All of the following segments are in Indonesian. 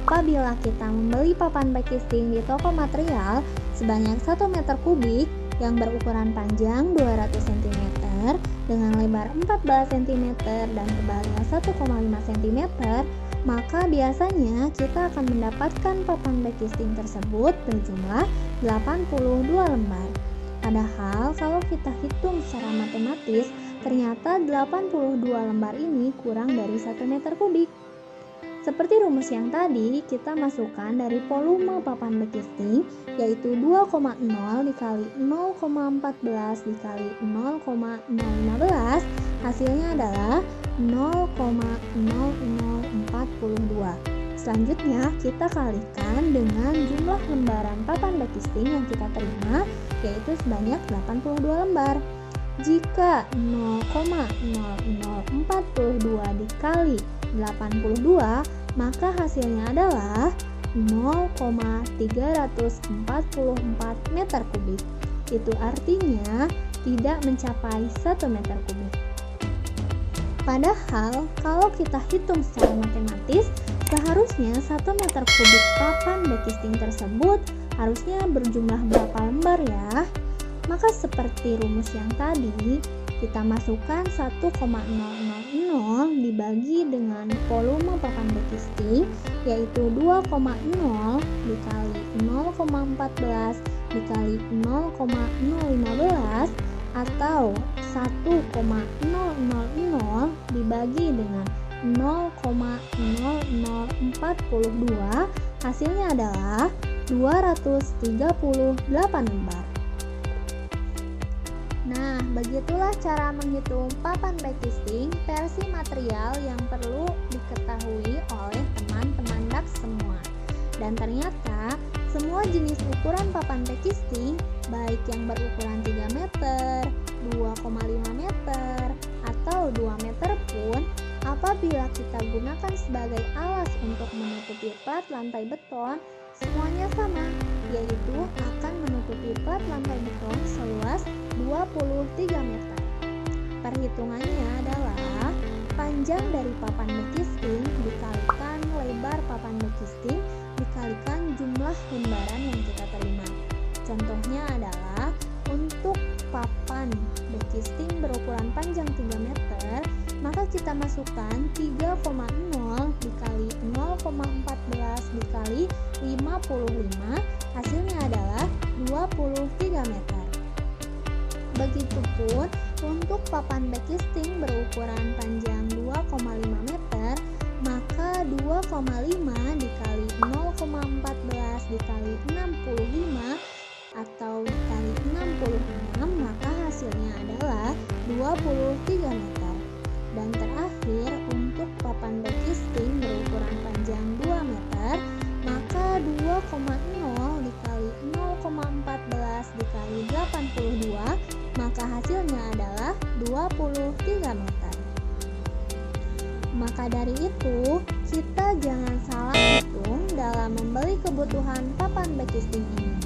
apabila kita membeli papan backkisting di toko material sebanyak 1 meter kubik yang berukuran panjang 200 cm dengan lebar 14 cm dan tebalnya 1,5 cm, maka biasanya kita akan mendapatkan papan backkisting tersebut berjumlah 82 lembar. Padahal kalau kita hitung secara matematis, ternyata 82 lembar ini kurang dari 1 meter kubik. Seperti rumus yang tadi, kita masukkan dari volume papan backkisting, yaitu 2,0 dikali 0,14 dikali 0,015, hasilnya adalah 0,0042. Selanjutnya, kita kalikan dengan jumlah lembaran papan backkisting yang kita terima, yaitu sebanyak 82 lembar. Jika 0,0042 dikali 82, maka hasilnya adalah 0,344 meter kubik. Itu artinya tidak mencapai 1 meter kubik. Padahal kalau kita hitung secara matematis, seharusnya 1 meter kubik papan backkisting tersebut harusnya berjumlah berapa lembar ya? Maka seperti rumus yang tadi, kita masukkan 1,000 dibagi dengan volume papan backkisting, yaitu 2,0 dikali 0,14 dikali 0,015, atau 1,000 dibagi dengan 0,0042, hasilnya adalah 238 lembar. Nah, begitulah cara menghitung papan backkisting versi material yang perlu diketahui oleh teman-teman DAX semua. Dan ternyata semua jenis ukuran papan backkisting, baik yang berukuran 3 meter, 2,5 meter, atau 2 meter pun, apabila kita gunakan sebagai alas untuk menutupi plat lantai beton, semuanya sama, yaitu akan menutupi plat lantai beton seluas 23 meter. Perhitungannya adalah panjang dari papan backkisting dikalikan lebar papan backkisting dikalikan jumlah lembaran yang kita terima. Contohnya adalah untuk papan backkisting berukuran panjang 3 meter, maka kita masukkan 3,0 dikali 0,14 dikali 55, hasilnya adalah 23 meter. Begitupun untuk papan backkisting berukuran panjang 2,5 meter, maka 2,5 dikali 0,14 dikali 65 atau dikali 66, maka hasilnya adalah 23 meter. Dan terakhir, untuk papan backkisting berukuran panjang 2 meter, maka 2,0 dikali 0,14 dikali 82, maka hasilnya adalah 23 meter. Maka dari itu, kita jangan salah hitung dalam membeli kebutuhan papan backkisting ini.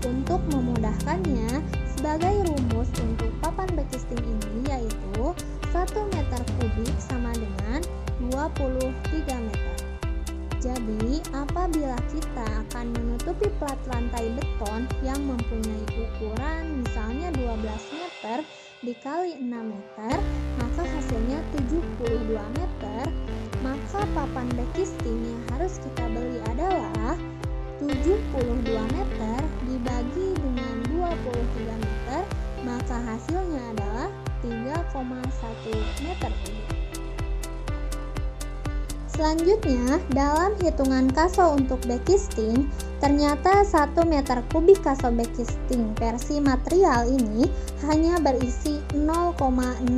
Untuk memudahkannya, sebagai rumus untuk papan backkisting ini yaitu 1 meter kubik sama dengan 23 meter. Jadi, apabila kita akan menutupi plat lantai beton yang mempunyai ukuran misalnya 12 meter dikali 6 meter, maka hasilnya 72 meter, maka papan backkisting yang harus kita beli adalah 72 meter dibagi dengan 23 meter, maka hasilnya adalah 3,1 meter kubik. Selanjutnya, dalam hitungan kaso untuk backkisting, ternyata 1 meter kubik kaso backkisting versi material ini hanya berisi 0,69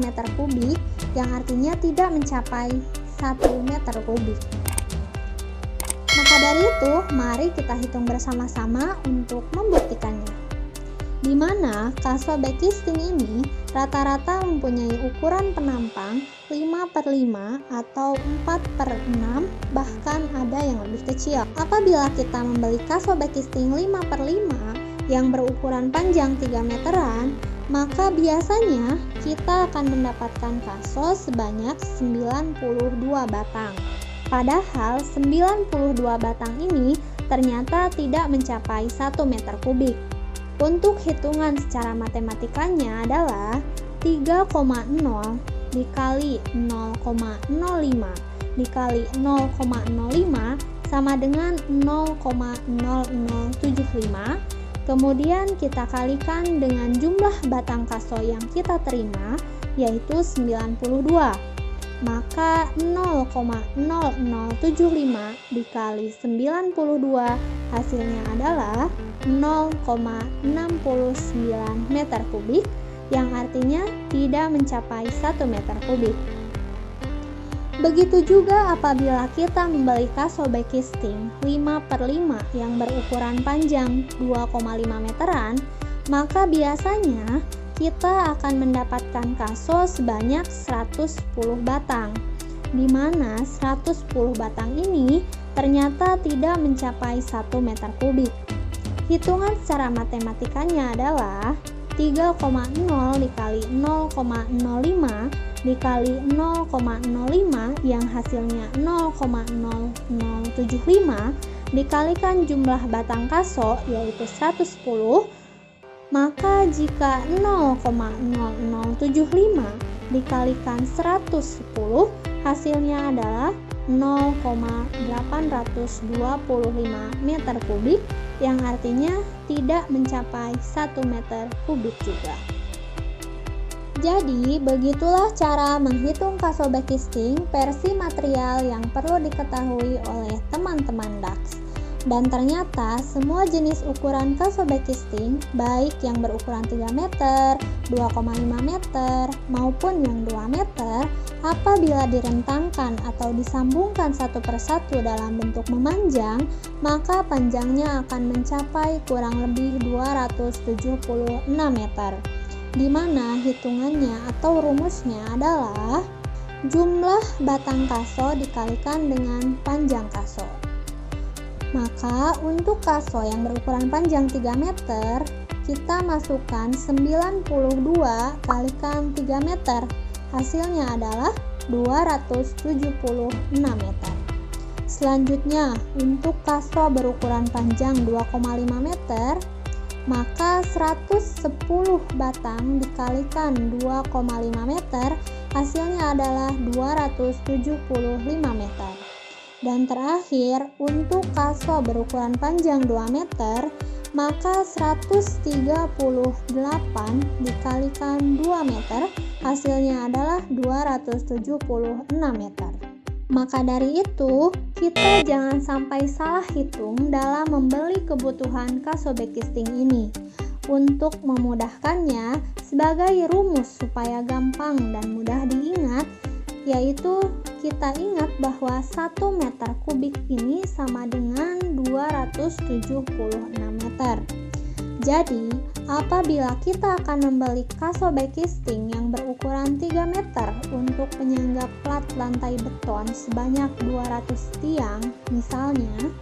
meter kubik, yang artinya tidak mencapai 1 meter kubik. Maka dari itu, mari kita hitung bersama-sama untuk membuktikannya. Di mana kaso backkisting ini rata-rata mempunyai ukuran penampang 5/5 atau 4/6, bahkan ada yang lebih kecil. Apabila kita membeli kaso backkisting 5/5 yang berukuran panjang 3 meteran, maka biasanya kita akan mendapatkan kaso sebanyak 92 batang. Padahal 92 batang ini ternyata tidak mencapai 1 meter kubik. Untuk hitungan secara matematikanya adalah 3,0 dikali 0,05 dikali 0,05 sama dengan 0,0075. Kemudian kita kalikan dengan jumlah batang kaso yang kita terima, yaitu 92. Maka 0,0075 dikali 92 hasilnya adalah 0,69 meter kubik, yang artinya tidak mencapai 1 meter kubik. Begitu juga apabila kita membeli kaso backkisting 5/5 yang berukuran panjang 2,5 meteran, maka biasanya kita akan mendapatkan kaso sebanyak 110 batang, di mana 110 batang ini ternyata tidak mencapai 1 meter kubik. Hitungan secara matematikanya adalah 3,0 dikali 0,05 dikali 0,05 yang hasilnya 0,0075 dikalikan jumlah batang kaso yaitu 110. Maka jika 0,0075 dikalikan 110 hasilnya adalah 0,825 meter kubik, yang artinya tidak mencapai 1 meter kubik juga. Jadi begitulah cara menghitung kaso backkisting versi material yang perlu diketahui oleh teman-teman DAX. Dan ternyata semua jenis ukuran kaso backkisting, baik yang berukuran 3 meter, 2,5 meter, maupun yang 2 meter, apabila direntangkan atau disambungkan satu persatu dalam bentuk memanjang, maka panjangnya akan mencapai kurang lebih 276 meter. Di mana hitungannya atau rumusnya adalah jumlah batang kaso dikalikan dengan panjang kaso. Maka untuk kaso yang berukuran panjang 3 meter, kita masukkan 92 kalikan 3 meter. Hasilnya adalah 276 meter. Selanjutnya, untuk kaso berukuran panjang 2,5 meter, maka 110 batang dikalikan 2,5 meter, hasilnya adalah 275 meter. Dan terakhir, untuk kaso berukuran panjang 2 meter, maka 138 dikalikan 2 meter, hasilnya adalah 276 meter. Maka dari itu, kita jangan sampai salah hitung dalam membeli kebutuhan kaso backkisting ini. Untuk memudahkannya, sebagai rumus supaya gampang dan mudah diingat, yaitu kita ingat bahwa 1 meter kubik ini sama dengan 276 meter. Jadi, apabila kita akan membeli kaso backkisting yang berukuran 3 meter untuk penyangga plat lantai beton sebanyak 200 tiang misalnya,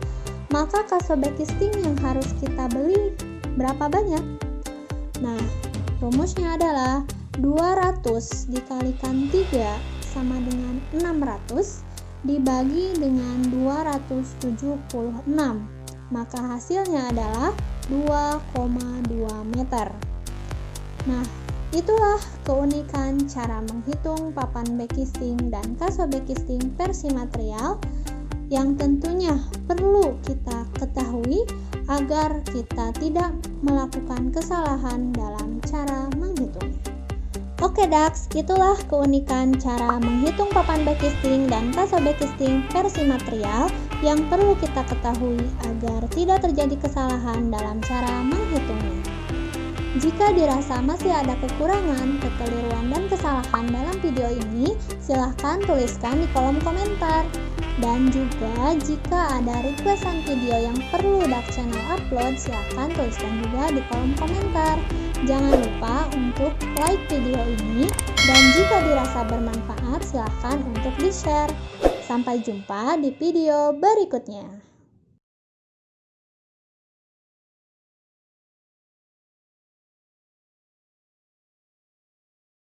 maka kaso backkisting yang harus kita beli berapa banyak? Nah, rumusnya adalah 200 dikalikan 3 sama dengan 600 dibagi dengan 276, maka hasilnya adalah 2,2 meter. Nah, itulah keunikan cara menghitung papan backkisting dan kaso backkisting versi material yang tentunya perlu kita ketahui agar kita tidak melakukan kesalahan dalam cara menghitungnya. Oke DAX, itulah keunikan cara menghitung papan backkisting dan kaso backkisting versi material yang perlu kita ketahui agar tidak terjadi kesalahan dalam cara menghitungnya. Jika dirasa masih ada kekurangan, kekeliruan, dan kesalahan dalam video ini, silahkan tuliskan di kolom komentar. Dan juga jika ada requestan video yang perlu DAX Channel upload, silahkan tuliskan juga di kolom komentar. Jangan lupa untuk like video ini, dan jika dirasa bermanfaat, silahkan untuk di-share. Sampai jumpa di video berikutnya.